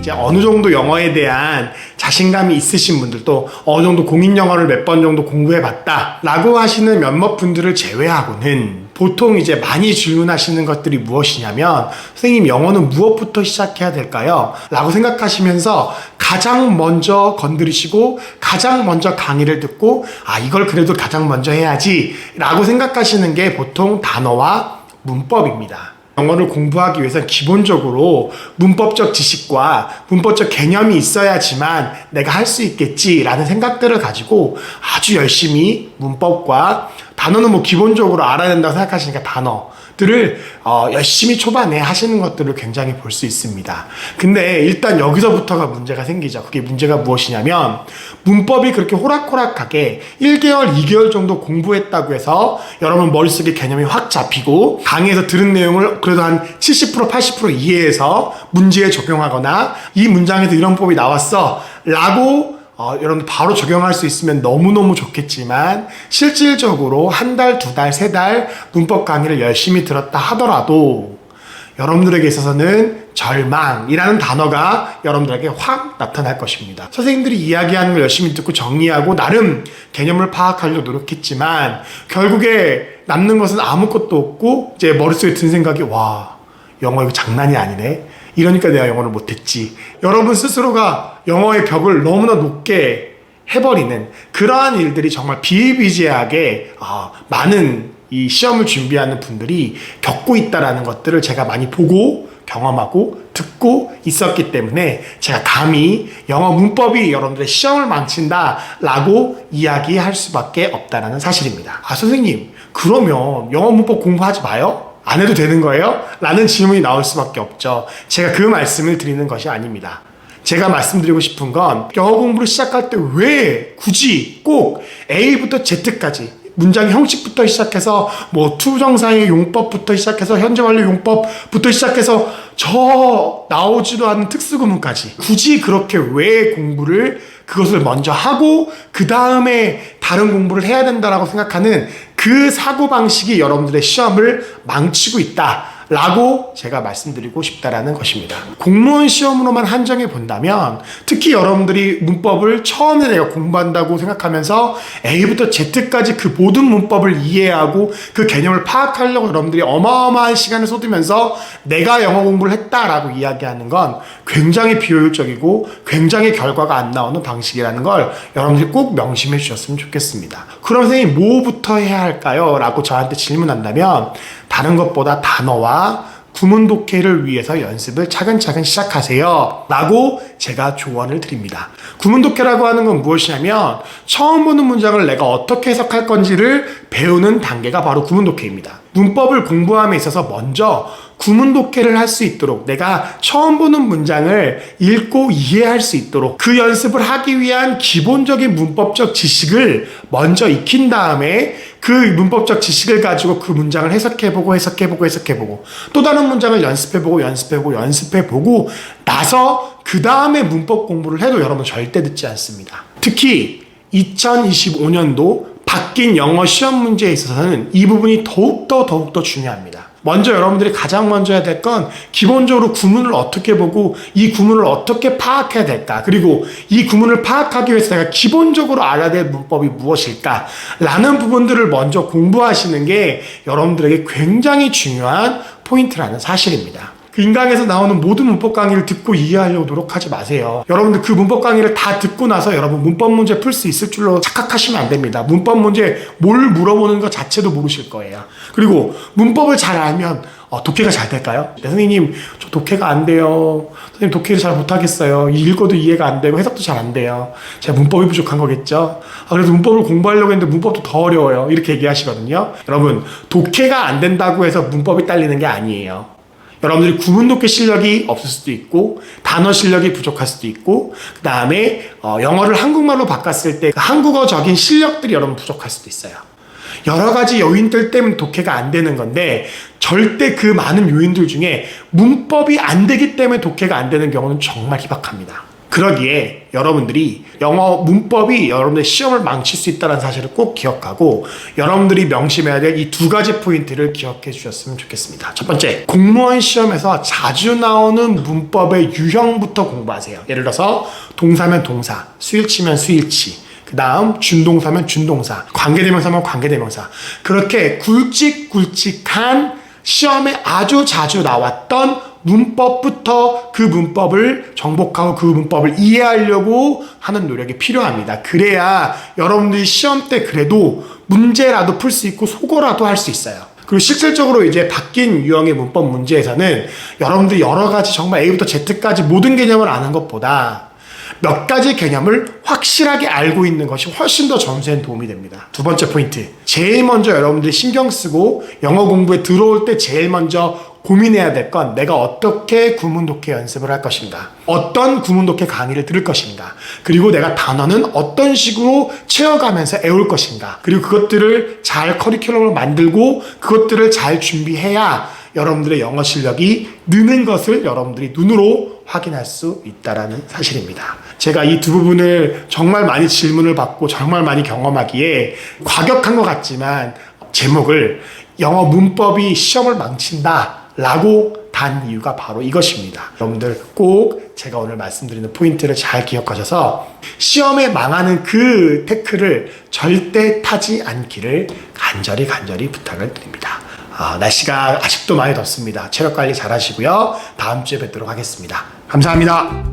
이제 어느 정도 영어에 대한 자신감이 있으신 분들도 어느 정도 공인 영어를 몇 번 정도 공부해 봤다 라고 하시는 몇몇 분들을 제외하고는 보통 이제 많이 질문하시는 것들이 무엇이냐면, 선생님 영어는 무엇부터 시작해야 될까요? 라고 생각하시면서 가장 먼저 건드리시고 가장 먼저 강의를 듣고 이걸 그래도 가장 먼저 해야지 라고 생각하시는 게 보통 단어와 문법입니다. 영어를 공부하기 위해서는 기본적으로 문법적 지식과 문법적 개념이 있어야지만 내가 할 수 있겠지라는 생각들을 가지고 아주 열심히 문법과 단어는 뭐 기본적으로 알아야 된다고 생각하시니까 단어들을 열심히 초반에 하시는 것들을 굉장히 볼 수 있습니다. 근데 일단 여기서부터가 문제가 생기죠. 그게 문제가 무엇이냐면, 문법이 그렇게 호락호락하게 1개월, 2개월 정도 공부했다고 해서 여러분 머릿속에 개념이 확 잡히고 강의에서 들은 내용을 그래도 한 70%, 80% 이해해서 문제에 적용하거나 이 문장에서 이런 법이 나왔어 라고 여러분들 바로 적용할 수 있으면 너무너무 좋겠지만, 실질적으로 한 달, 두 달, 세 달 문법 강의를 열심히 들었다 하더라도 여러분들에게 있어서는 절망이라는 단어가 여러분들에게 확 나타날 것입니다. 선생님들이 이야기하는 걸 열심히 듣고 정리하고 나름 개념을 파악하려고 노력했지만 결국에 남는 것은 아무것도 없고 이제 머릿속에 든 생각이 영어 이거 장난이 아니네. 이러니까 내가 영어를 못했지. 여러분 스스로가 영어의 벽을 너무나 높게 해버리는 그러한 일들이 정말 비일비재하게 많은 이 시험을 준비하는 분들이 겪고 있다라는 것들을 제가 많이 보고 경험하고 듣고 있었기 때문에 제가 감히 영어 문법이 여러분들의 시험을 망친다라고 이야기할 수밖에 없다는 사실입니다. 선생님, 그러면 영어 문법 공부하지 마요? 안 해도 되는 거예요? 라는 질문이 나올 수밖에 없죠. 제가 그 말씀을 드리는 것이 아닙니다. 제가 말씀드리고 싶은 건, 영어 공부를 시작할 때 왜 굳이 꼭 A부터 Z까지 문장 형식부터 시작해서 투정사의 용법부터 시작해서 현재 완료 용법부터 시작해서 저 나오지도 않는 특수구문까지 굳이 그렇게 왜 공부를 그것을 먼저 하고 그 다음에 다른 공부를 해야 된다라고 생각하는 그 사고방식이 여러분들의 시험을 망치고 있다라고 제가 말씀드리고 싶다라는 것입니다. 공무원 시험으로만 한정해 본다면, 특히 여러분들이 문법을 처음에 내가 공부한다고 생각하면서 A부터 Z까지 그 모든 문법을 이해하고 그 개념을 파악하려고 여러분들이 어마어마한 시간을 쏟으면서 내가 영어 공부를 했다라고 이야기하는 건 굉장히 비효율적이고 굉장히 결과가 안 나오는 방식이라는 걸 여러분들이 꼭 명심해 주셨으면 좋겠습니다. 그럼 선생님 뭐부터 해야 할까요? 라고 저한테 질문한다면, 다른 것보다 단어와 구문 독해를 위해서 연습을 차근차근 시작하세요 라고 제가 조언을 드립니다. 구문 독해라고 하는 건 무엇이냐면, 처음 보는 문장을 내가 어떻게 해석할 건지를 배우는 단계가 바로 구문 독해입니다. 문법을 공부함에 있어서 먼저 구문 독해를 할 수 있도록, 내가 처음 보는 문장을 읽고 이해할 수 있도록 그 연습을 하기 위한 기본적인 문법적 지식을 먼저 익힌 다음에 그 문법적 지식을 가지고 그 문장을 해석해보고 또 다른 문장을 연습해보고 나서 그 다음에 문법 공부를 해도 여러분 절대 늦지 않습니다. 특히 2025년도 바뀐 영어 시험 문제에 있어서는 이 부분이 더욱더 중요합니다. 먼저 여러분들이 가장 먼저 해야 될 건 기본적으로 구문을 어떻게 보고 이 구문을 어떻게 파악해야 될까, 그리고 이 구문을 파악하기 위해서 내가 기본적으로 알아야 될 문법이 무엇일까 라는 부분들을 먼저 공부하시는 게 여러분들에게 굉장히 중요한 포인트라는 사실입니다. 그 인강에서 나오는 모든 문법 강의를 듣고 이해하려고 노력하지 마세요. 여러분들 그 문법 강의를 다 듣고 나서 여러분 문법 문제 풀 수 있을 줄로 착각하시면 안 됩니다. 문법 문제 뭘 물어보는 것 자체도 모르실 거예요. 그리고 문법을 잘 알면 독해가 잘 될까요? 네, 선생님 저 독해가 안 돼요. 선생님 독해를 잘 못하겠어요. 읽어도 이해가 안 되고 해석도 잘 안 돼요. 제가 문법이 부족한 거겠죠? 그래서 문법을 공부하려고 했는데 문법도 더 어려워요. 이렇게 얘기하시거든요. 여러분, 독해가 안 된다고 해서 문법이 딸리는 게 아니에요. 여러분들이 구문 독해 실력이 없을 수도 있고 단어 실력이 부족할 수도 있고, 그 다음에 영어를 한국말로 바꿨을 때 한국어적인 실력들이 여러분 부족할 수도 있어요. 여러 가지 요인들 때문에 독해가 안 되는 건데, 절대 그 많은 요인들 중에 문법이 안 되기 때문에 독해가 안 되는 경우는 정말 희박합니다. 그러기에 여러분들이 영어 문법이 여러분들의 시험을 망칠 수 있다는 사실을 꼭 기억하고 여러분들이 명심해야 될 이 두 가지 포인트를 기억해 주셨으면 좋겠습니다. 첫 번째, 공무원 시험에서 자주 나오는 문법의 유형부터 공부하세요. 예를 들어서 동사면 동사, 수일치면 수일치, 그 다음 준동사면 준동사, 관계대명사면 관계대명사, 그렇게 굵직굵직한 시험에 아주 자주 나왔던 문법부터 그 문법을 정복하고 그 문법을 이해하려고 하는 노력이 필요합니다. 그래야 여러분들이 시험 때 그래도 문제라도 풀 수 있고 속어라도 할 수 있어요. 그리고 실질적으로 이제 바뀐 유형의 문법 문제에서는 여러분들이 여러 가지 정말 A부터 Z까지 모든 개념을 아는 것보다 몇 가지 개념을 확실하게 알고 있는 것이 훨씬 더 점수에 도움이 됩니다. 두 번째 포인트. 제일 먼저 여러분들이 신경 쓰고 영어 공부에 들어올 때 제일 먼저 고민해야 될 건 내가 어떻게 구문 독해 연습을 할 것인가, 어떤 구문 독해 강의를 들을 것인가, 그리고 내가 단어는 어떤 식으로 채워가면서 외울 것인가, 그리고 그것들을 잘 커리큘럼을 만들고 그것들을 잘 준비해야 여러분들의 영어 실력이 느는 것을 여러분들이 눈으로 확인할 수 있다는 사실입니다. 제가 이 두 부분을 정말 많이 질문을 받고 정말 많이 경험하기에 과격한 것 같지만 제목을 영어 문법이 시험을 망친다 라고 단 이유가 바로 이것입니다. 여러분들 꼭 제가 오늘 말씀드리는 포인트를 잘 기억하셔서 시험에 망하는 그 태클을 절대 타지 않기를 간절히 부탁을 드립니다. 날씨가 아직도 많이 덥습니다. 체력 관리 잘 하시고요. 다음 주에 뵙도록 하겠습니다. 감사합니다.